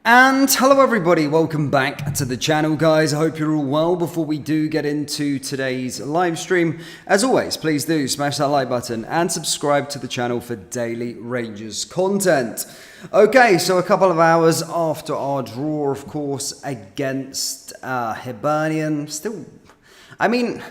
And hello everybody, welcome back to the channel guys. I hope you're all well. Before we do get into today's live stream, as always, please do smash that like button and subscribe to the channel for daily Rangers content. Okay, so a couple of hours after our draw, of course, against Hibernian. Still, I mean,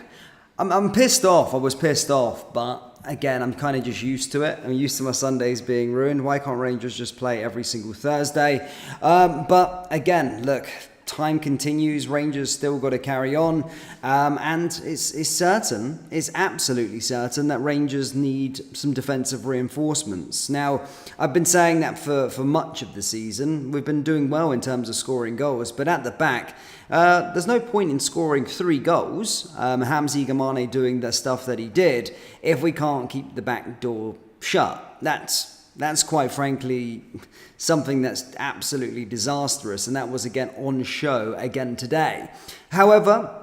I'm pissed off. I was pissed off, but again, I'm kind of just used to it. I'm used to my Sundays being ruined. Why can't Rangers just play every single Thursday? But again, look, time continues. Rangers still got to carry on. And it's certain, it's absolutely certain that Rangers need some defensive reinforcements. Now, I've been saying that for much of the season. We've been doing well in terms of scoring goals, but at the back, there's no point in scoring 3 goals, Hamzy Gamane doing the stuff that he did, if we can't keep the back door shut. That's quite frankly something that's absolutely disastrous, and that was again on show again today. However,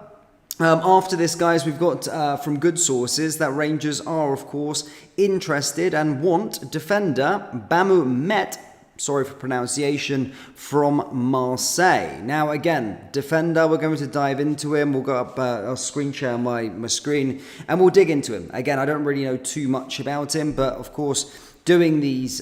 after this, guys, we've got from good sources that Rangers are, of course, interested and want defender Bamo Meïté, sorry for pronunciation, from Marseille. Now, again, defender, we're going to dive into him. We'll go up, I'll screen share my screen, and we'll dig into him. Again, I don't really know too much about him, but of course, doing these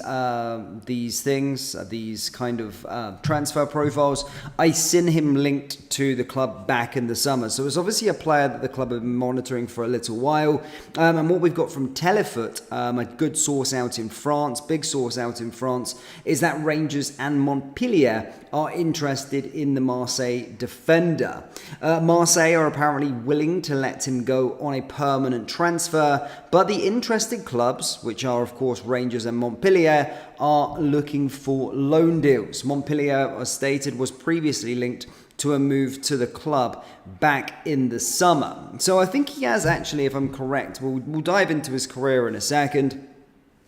things, these kind of transfer profiles, I seen him linked to the club back in the summer. So it's obviously a player that the club have been monitoring for a little while. And what we've got from Telefoot, a good source out in France, big source out in France, is that Rangers and Montpellier are interested in the Marseille defender. Marseille are apparently willing to let him go on a permanent transfer, but the interested clubs, which are of course Rangers and Montpellier, are looking for loan deals. Montpellier, as stated, was previously linked to a move to the club back in the summer. So I think he has actually, if I'm correct, we'll dive into his career in a second,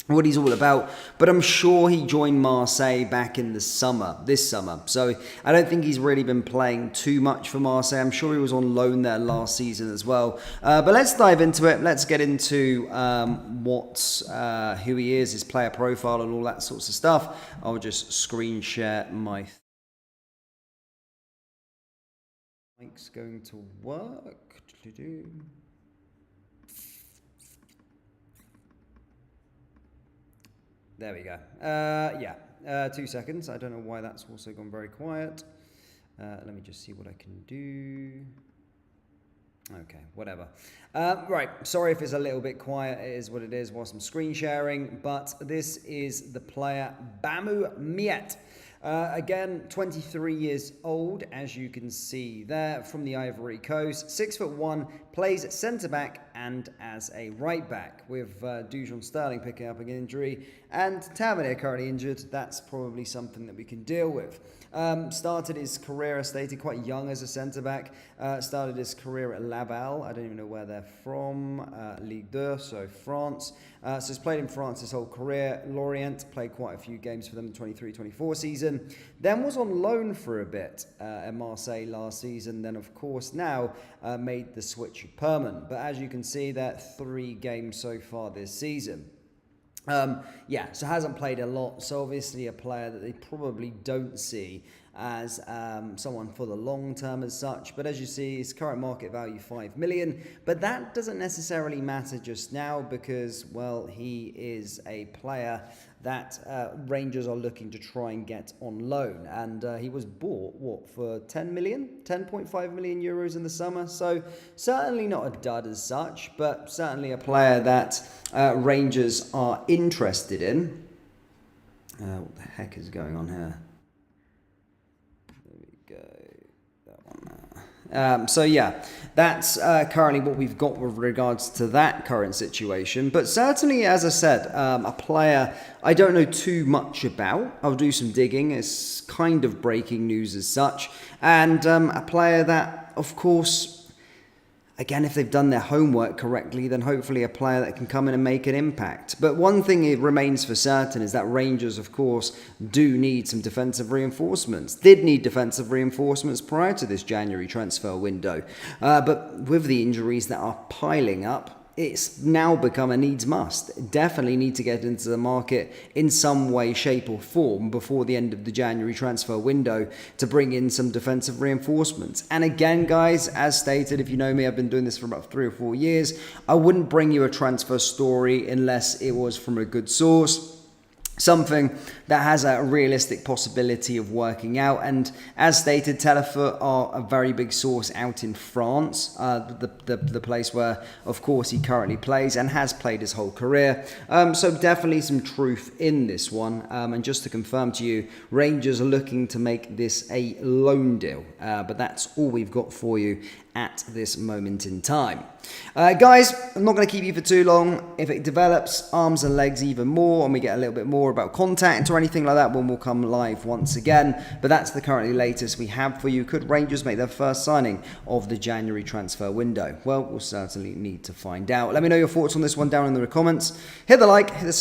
what he's all about, but I'm sure he joined Marseille back in the summer, this summer. So I don't think he's really been playing too much for Marseille. I'm sure he was on loan there last season as well. But let's dive into it. Let's get into who he is, his player profile and all that sorts of stuff. I'll just screen share my mic's going to work. There we go. 2 seconds. I don't know why that's also gone very quiet. Let me just see what I can do. Okay, whatever. Right, sorry if it's a little bit quiet. It is what it is whilst I'm screen sharing. But this is the player Bamo Meïté. Again, 23 years old, as you can see there, from the Ivory Coast. 6'1", plays at centre-back and as a right-back, with Dujon Sterling picking up an injury and Tavernier currently injured. That's probably something that we can deal with. Started his career, as stated, quite young as a centre-back. Started his career at Rabble. I don't even know where they're from. Ligue 2, so France. So he's played in France his whole career. Lorient played quite a few games for them in the 23-24 season. Then was on loan for a bit at Marseille last season. Then, of course, now made the switch permanent. But as you can see, there 3 games so far this season. So hasn't played a lot, so obviously a player that they probably don't see as someone for the long term as such. But as you see, his current market value 5 million, but that doesn't necessarily matter just now because, well, he is a player that Rangers are looking to try and get on loan, and he was bought, for 10 million? 10.5 million euros in the summer, so certainly not a dud as such, but certainly a player that Rangers are interested in. What the heck is going on here? There we go. That one there. So yeah, that's currently what we've got with regards to that current situation. But certainly, as I said, a player I don't know too much about. I'll do some digging. It's kind of breaking news as such. And a player that, of course, again, if they've done their homework correctly, then hopefully a player that can come in and make an impact. But one thing it remains for certain is that Rangers, of course, do need some defensive reinforcements. Did need defensive reinforcements prior to this January transfer window. But with the injuries that are piling up, it's now become a needs must. Definitely need to get into the market in some way, shape or form before the end of the January transfer window to bring in some defensive reinforcements. And again, guys, as stated, if you know me, I've been doing this for about 3 or 4 years. I wouldn't bring you a transfer story unless it was from a good source, something that has a realistic possibility of working out. And as stated, Telefoot are a very big source out in France, the place where, of course, he currently plays and has played his whole career. So definitely some truth in this one. And just to confirm to you, Rangers are looking to make this a loan deal. But that's all we've got for you at this moment in time. Guys, I'm not going to keep you for too long. If it develops arms and legs even more and we get a little bit more about contact or anything like that, when we'll come live once again. But that's the currently latest we have for you. Could Rangers make their first signing of the January transfer window? Well, we'll certainly need to find out. Let me know your thoughts on this one down in the comments. Hit the like, hit the